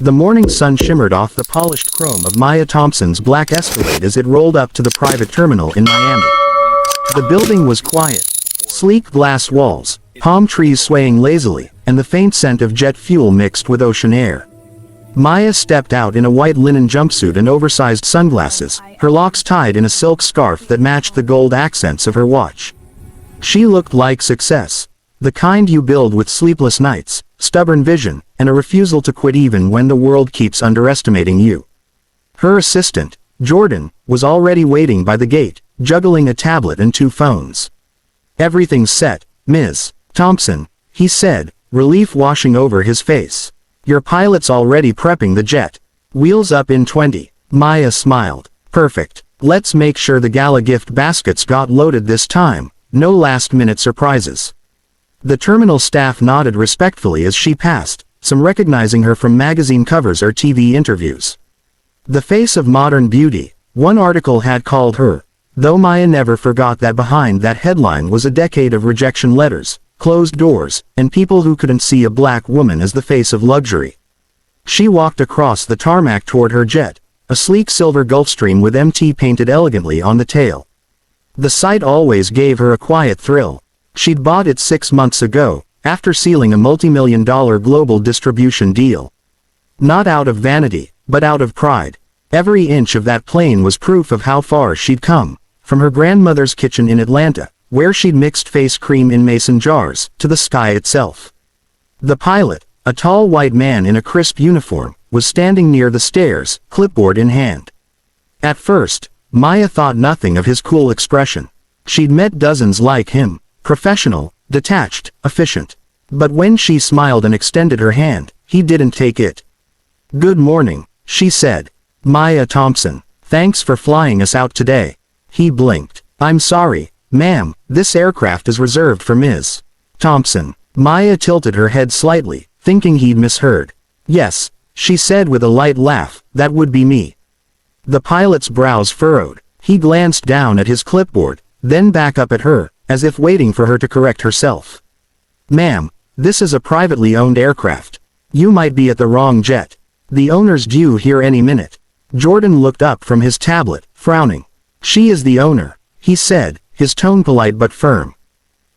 The morning sun shimmered off the polished chrome of Maya Thompson's black Escalade as it rolled up to the private terminal in Miami. The building was quiet. Sleek glass walls, palm trees swaying lazily, and the faint scent of jet fuel mixed with ocean air. Maya stepped out in a white linen jumpsuit and oversized sunglasses, her locks tied in a silk scarf that matched the gold accents of her watch. She looked like success. The kind you build with sleepless nights, stubborn vision, and a refusal to quit even when the world keeps underestimating you. Her assistant, Jordan, was already waiting by the gate, juggling a tablet and two phones. "Everything's set, Ms. Thompson," he said, relief washing over his face. "Your pilot's already prepping the jet. Wheels up in 20. Maya smiled. "Perfect. Let's make sure the gala gift baskets got loaded this time. No last-minute surprises." The terminal staff nodded respectfully as she passed, some recognizing her from magazine covers or TV interviews. The face of modern beauty, one article had called her, though Maya never forgot that behind that headline was a decade of rejection letters, closed doors, and people who couldn't see a black woman as the face of luxury. She walked across the tarmac toward her jet, a sleek silver Gulfstream with MT painted elegantly on the tail. The sight always gave her a quiet thrill. She'd bought it 6 months ago, after sealing a multi-million-dollar global distribution deal. Not out of vanity, but out of pride. Every inch of that plane was proof of how far she'd come, from her grandmother's kitchen in Atlanta, where she'd mixed face cream in mason jars, to the sky itself. The pilot, a tall white man in a crisp uniform, was standing near the stairs, clipboard in hand. At first, Maya thought nothing of his cool expression. She'd met dozens like him. Professional, detached, efficient. But when she smiled and extended her hand, he didn't take it. "Good morning," she said. "Maya Thompson. Thanks for flying us out today." He blinked. "I'm sorry, ma'am, this aircraft is reserved for Ms. Thompson." Maya tilted her head slightly, thinking he'd misheard. "Yes," she said with a light laugh, "that would be me." The pilot's brows furrowed. He glanced down at his clipboard, then back up at her, as if waiting for her to correct herself. "Ma'am, this is a privately owned aircraft. You might be at the wrong jet. The owner's due here any minute." Jordan looked up from his tablet, frowning. "She is the owner," he said, his tone polite but firm.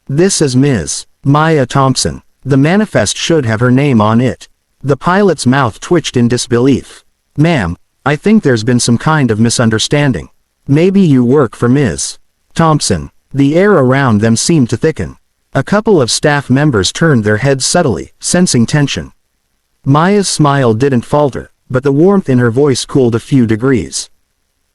"This is Ms. Maya Thompson. The manifest should have her name on it." The pilot's mouth twitched in disbelief. "Ma'am, I think there's been some kind of misunderstanding. Maybe you work for Ms. Thompson." The air around them seemed to thicken. A couple of staff members turned their heads subtly, sensing tension. Maya's smile didn't falter, but the warmth in her voice cooled a few degrees.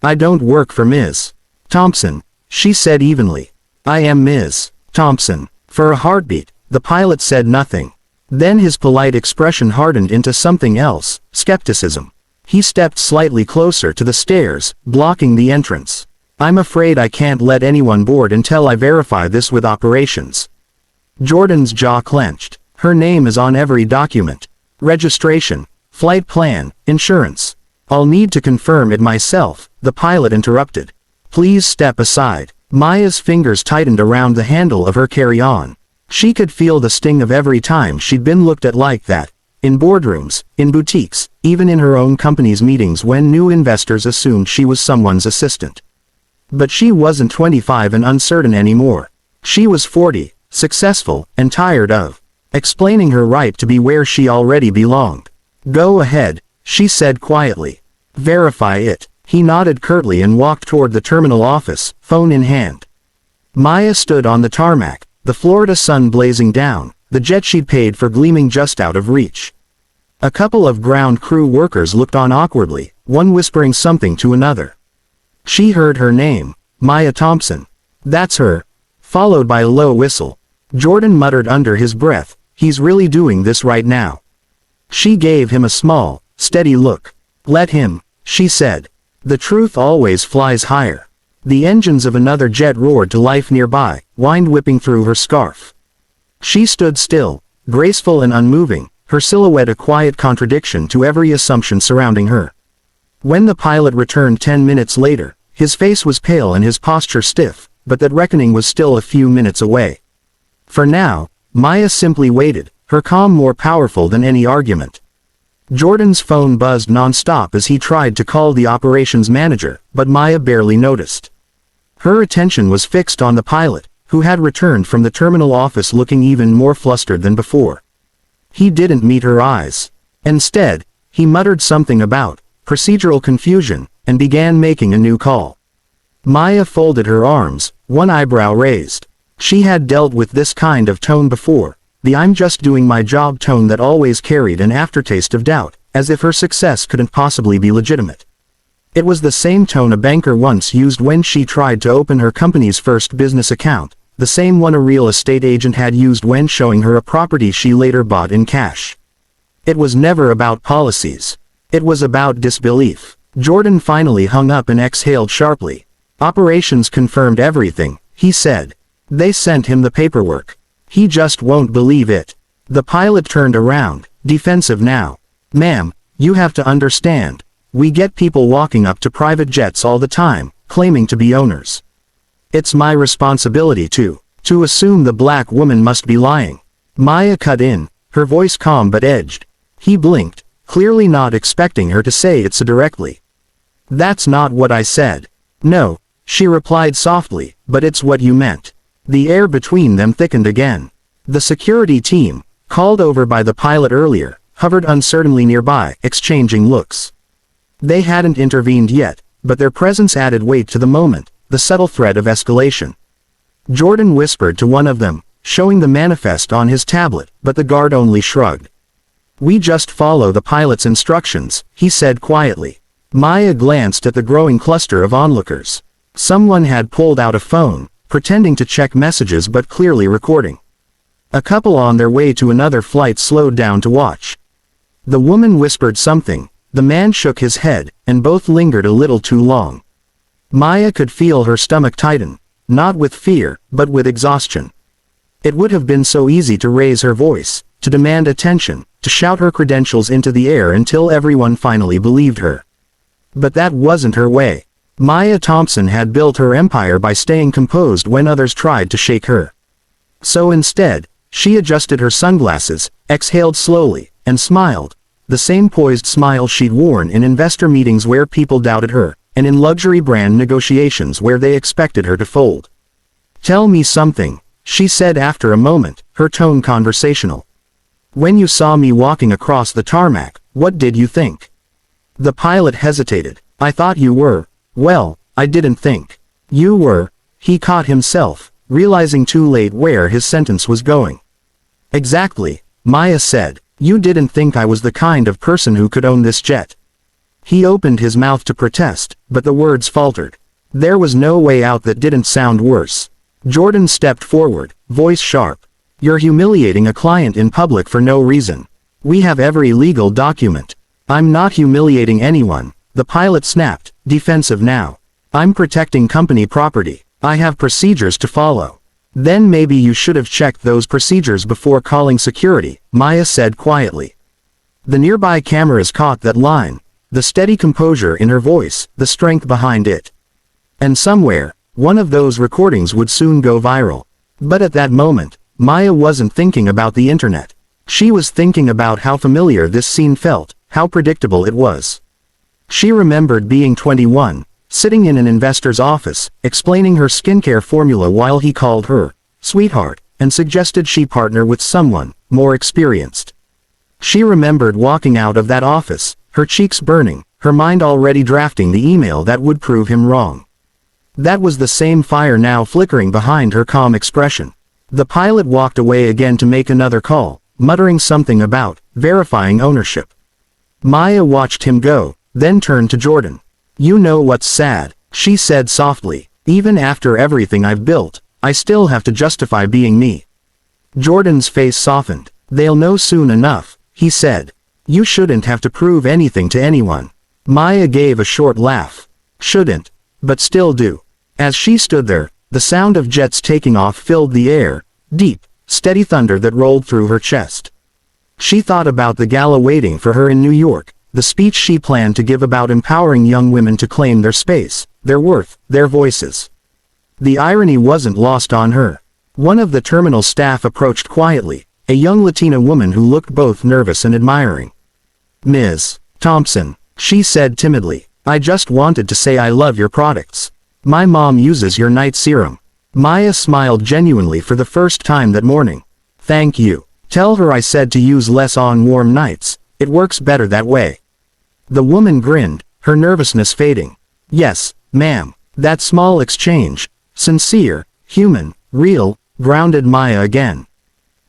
"I don't work for Ms. Thompson," she said evenly. "I am Ms. Thompson." For a heartbeat, the pilot said nothing. Then his polite expression hardened into something else, skepticism. He stepped slightly closer to the stairs, blocking the entrance. "I'm afraid I can't let anyone board until I verify this with operations." Jordan's jaw clenched. "Her name is on every document. Registration, flight plan, insurance. I'll need to confirm it myself," the pilot interrupted. "Please step aside." Maya's fingers tightened around the handle of her carry-on. She could feel the sting of every time she'd been looked at like that. In boardrooms, in boutiques, even in her own company's meetings when new investors assumed she was someone's assistant. But she wasn't 25 and uncertain anymore. She was 40, successful, and tired of explaining her right to be where she already belonged. "Go ahead," she said quietly. "Verify it." He nodded curtly and walked toward the terminal office, phone in hand. Maya stood on the tarmac, the Florida sun blazing down, the jet she'd paid for gleaming just out of reach. A couple of ground crew workers looked on awkwardly, one whispering something to another. She heard her name, Maya Thompson. "That's her," followed by a low whistle. Jordan muttered under his breath, "He's really doing this right now." She gave him a small, steady look. "Let him," she said. "The truth always flies higher." The engines of another jet roared to life nearby, wind whipping through her scarf. She stood still, graceful and unmoving, her silhouette a quiet contradiction to every assumption surrounding her. When the pilot returned 10 minutes later, his face was pale and his posture stiff, but that reckoning was still a few minutes away. For now, Maya simply waited, her calm more powerful than any argument. Jordan's phone buzzed non-stop as he tried to call the operations manager, but Maya barely noticed. Her attention was fixed on the pilot, who had returned from the terminal office looking even more flustered than before. He didn't meet her eyes. Instead, he muttered something about procedural confusion, and began making a new call. Maya folded her arms, one eyebrow raised. She had dealt with this kind of tone before, the "I'm just doing my job" tone that always carried an aftertaste of doubt, as if her success couldn't possibly be legitimate. It was the same tone a banker once used when she tried to open her company's first business account, the same one a real estate agent had used when showing her a property she later bought in cash. It was never about policies. It was about disbelief. Jordan finally hung up and exhaled sharply. Operations confirmed everything, he said. They sent him the paperwork. He just won't believe it. The pilot turned around, defensive now. "Ma'am, you have to understand. We get people walking up to private jets all the time, claiming to be owners. It's my responsibility to assume the black woman must be lying." Maya cut in, her voice calm but edged. He blinked, clearly not expecting her to say it so directly. "That's not what I said." "No," she replied softly, "but it's what you meant." The air between them thickened again. The security team, called over by the pilot earlier, hovered uncertainly nearby, exchanging looks. They hadn't intervened yet, but their presence added weight to the moment, the subtle threat of escalation. Jordan whispered to one of them, showing the manifest on his tablet, but the guard only shrugged. "We just follow the pilot's instructions," he said quietly. Maya glanced at the growing cluster of onlookers. Someone had pulled out a phone, pretending to check messages but clearly recording. A couple on their way to another flight slowed down to watch. The woman whispered something, the man shook his head, and both lingered a little too long. Maya could feel her stomach tighten, not with fear, but with exhaustion. It would have been so easy to raise her voice, to demand attention, to shout her credentials into the air until everyone finally believed her. But that wasn't her way. Maya Thompson had built her empire by staying composed when others tried to shake her. So instead, she adjusted her sunglasses, exhaled slowly, and smiled, the same poised smile she'd worn in investor meetings where people doubted her, and in luxury brand negotiations where they expected her to fold. "Tell me something," she said after a moment, her tone conversational. "When you saw me walking across the tarmac, what did you think?" The pilot hesitated. "I thought you were, well, I didn't think you were," he caught himself, realizing too late where his sentence was going. "Exactly," Maya said. "You didn't think I was the kind of person who could own this jet." He opened his mouth to protest, but the words faltered. There was no way out that didn't sound worse. Jordan stepped forward, voice sharp. "You're humiliating a client in public for no reason. We have every legal document." "I'm not humiliating anyone," the pilot snapped, defensive now. "I'm protecting company property. I have procedures to follow." "Then maybe you should have checked those procedures before calling security," Maya said quietly. The nearby cameras caught that line, the steady composure in her voice, the strength behind it. And somewhere, one of those recordings would soon go viral. But at that moment, Maya wasn't thinking about the internet. She was thinking about how familiar this scene felt, how predictable it was. She remembered being 21, sitting in an investor's office, explaining her skincare formula while he called her sweetheart, and suggested she partner with someone more experienced. She remembered walking out of that office, her cheeks burning, her mind already drafting the email that would prove him wrong. That was the same fire now flickering behind her calm expression. The pilot walked away again to make another call, muttering something about verifying ownership. Maya watched him go, then turned to Jordan. "You know what's sad," she said softly. "Even after everything I've built, I still have to justify being me." Jordan's face softened. "They'll know soon enough," he said. "You shouldn't have to prove anything to anyone." Maya gave a short laugh. "Shouldn't, but still do." As she stood there, the sound of jets taking off filled the air, deep, steady thunder that rolled through her chest. She thought about the gala waiting for her in New York, the speech she planned to give about empowering young women to claim their space, their worth, their voices. The irony wasn't lost on her. One of the terminal staff approached quietly, a young Latina woman who looked both nervous and admiring. Ms. Thompson, she said timidly, I just wanted to say I love your products. My mom uses your night serum. Maya smiled genuinely for the first time that morning. Thank you. Tell her I said to use less on warm nights, it works better that way. The woman grinned, her nervousness fading. Yes, ma'am. That small exchange, sincere, human, real, grounded Maya again.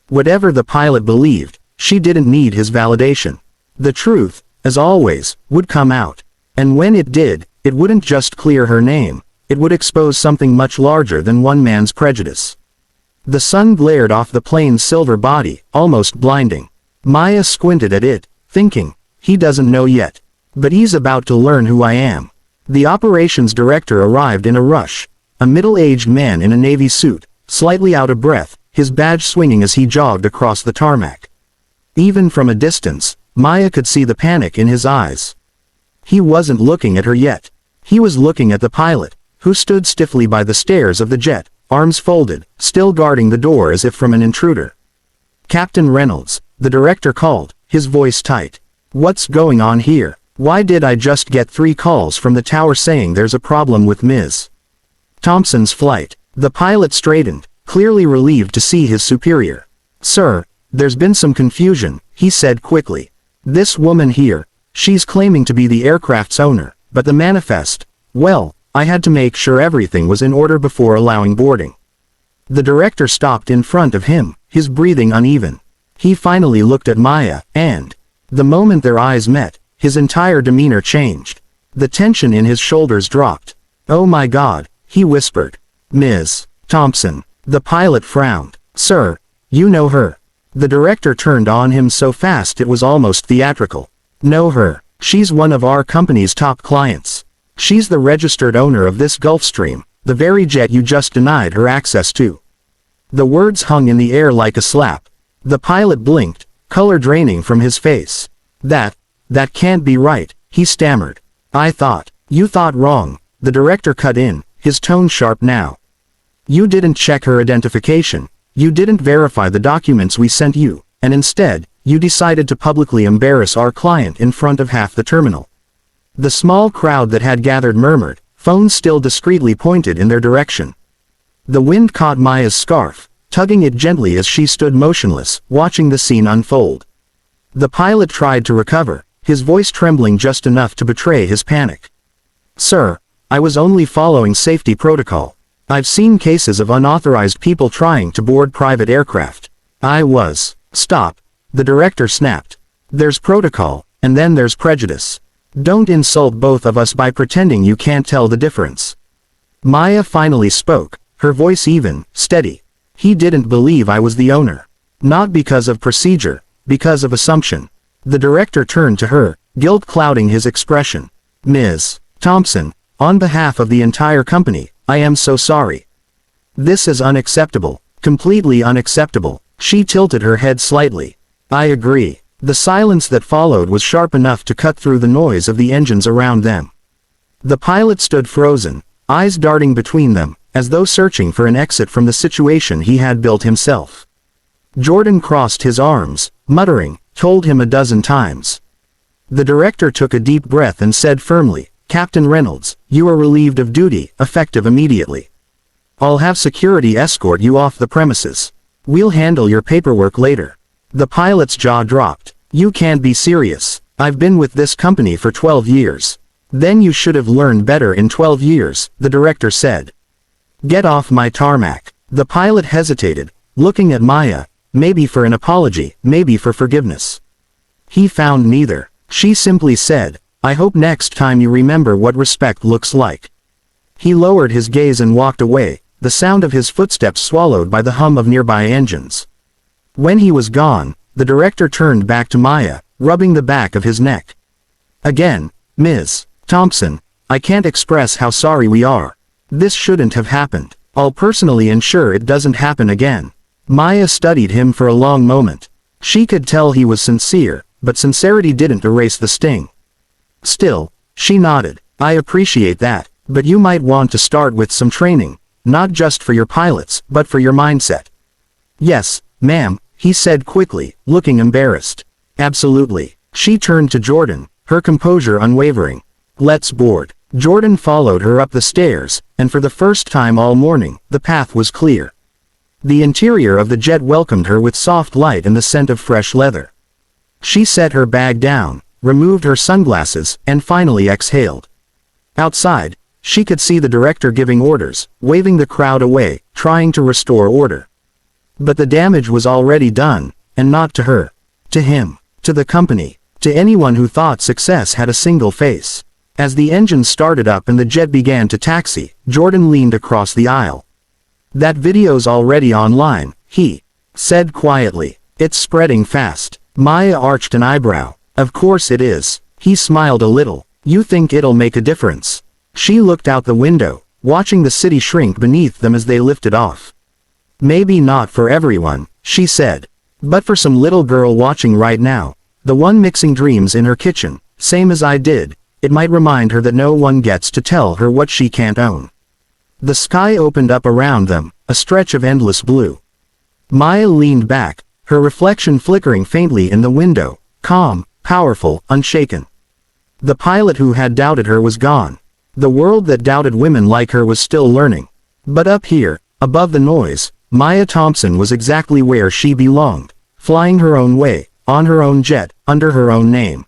Whatever the pilot believed, she didn't need his validation. The truth, as always, would come out. And when it did, it wouldn't just clear her name, it would expose something much larger than one man's prejudice. The sun glared off the plane's silver body, almost blinding. Maya squinted at it, thinking, he doesn't know yet. But he's about to learn who I am. The operations director arrived in a rush. A middle-aged man in a navy suit, slightly out of breath, his badge swinging as he jogged across the tarmac. Even from a distance, Maya could see the panic in his eyes. He wasn't looking at her yet. He was looking at the pilot, who stood stiffly by the stairs of the jet, arms folded, still guarding the door as if from an intruder. Captain Reynolds, the director called, his voice tight. What's going on here? Why did I just get 3 calls from the tower saying there's a problem with Ms. Thompson's flight? The pilot straightened, clearly relieved to see his superior. Sir, there's been some confusion, he said quickly. This woman here, she's claiming to be the aircraft's owner, but the manifest, well, I had to make sure everything was in order before allowing boarding. The director stopped in front of him, his breathing uneven. He finally looked at Maya, and, the moment their eyes met, his entire demeanor changed. The tension in his shoulders dropped. Oh my God, he whispered. Ms. Thompson. The pilot frowned. Sir, you know her. The director turned on him so fast it was almost theatrical. Know her. She's one of our company's top clients. She's the registered owner of this Gulfstream, the very jet you just denied her access to. The words hung in the air like a slap. The pilot blinked, color draining from his face. That can't be right, he stammered. You thought wrong, the director cut in, his tone sharp now. You didn't check her identification, you didn't verify the documents we sent you, and instead, you decided to publicly embarrass our client in front of half the terminal. The small crowd that had gathered murmured, phones still discreetly pointed in their direction. The wind caught Maya's scarf, tugging it gently as she stood motionless, watching the scene unfold. The pilot tried to recover, his voice trembling just enough to betray his panic. Sir, I was only following safety protocol. I've seen cases of unauthorized people trying to board private aircraft. Stop. The director snapped. There's protocol, and then there's prejudice. Don't insult both of us by pretending you can't tell the difference. Maya finally spoke, her voice even, steady. He didn't believe I was the owner. Not because of procedure, because of assumption. The director turned to her, guilt clouding his expression. Ms. Thompson, on behalf of the entire company, I am so sorry. This is unacceptable, completely unacceptable. She tilted her head slightly. I agree. The silence that followed was sharp enough to cut through the noise of the engines around them. The pilot stood frozen, eyes darting between them, as though searching for an exit from the situation he had built himself. Jordan crossed his arms, muttering, told him a dozen times. The director took a deep breath and said firmly, Captain Reynolds, you are relieved of duty, effective immediately. I'll have security escort you off the premises. We'll handle your paperwork later. The pilot's jaw dropped. You can't be serious. I've been with this company for 12 years. Then you should have learned better in 12 years, the director said. Get off my tarmac. The pilot hesitated, looking at Maya, maybe for an apology, maybe for forgiveness. He found neither. She simply said, I hope next time you remember what respect looks like. He lowered his gaze and walked away, the sound of his footsteps swallowed by the hum of nearby engines. When he was gone, the director turned back to Maya, rubbing the back of his neck. Again, Ms. Thompson, I can't express how sorry we are. This shouldn't have happened. I'll personally ensure it doesn't happen again. Maya studied him for a long moment. She could tell he was sincere, but sincerity didn't erase the sting. Still, she nodded. I appreciate that, but you might want to start with some training, not just for your pilots, but for your mindset. Yes, ma'am, he said quickly, looking embarrassed. Absolutely. She turned to Jordan, her composure unwavering. "Let's board." Jordan followed her up the stairs, and for the first time all morning, the path was clear. The interior of the jet welcomed her with soft light and the scent of fresh leather. She set her bag down, removed her sunglasses, and finally exhaled. Outside, she could see the director giving orders, waving the crowd away, trying to restore order. But the damage was already done, and not to her. To him. To the company. To anyone who thought success had a single face. As the engine started up and the jet began to taxi, Jordan leaned across the aisle. "That video's already online," he said quietly. "It's spreading fast." Maya arched an eyebrow. "Of course it is." He smiled a little. "You think it'll make a difference?" She looked out the window, watching the city shrink beneath them as they lifted off. "Maybe not for everyone," she said. "But for some little girl watching right now, the one mixing dreams in her kitchen, same as I did, it might remind her that no one gets to tell her what she can't own." The sky opened up around them, a stretch of endless blue. Maya leaned back, her reflection flickering faintly in the window, calm, powerful, unshaken. The pilot who had doubted her was gone. The world that doubted women like her was still learning. But up here, above the noise, Maya Thompson was exactly where she belonged, flying her own way, on her own jet, under her own name.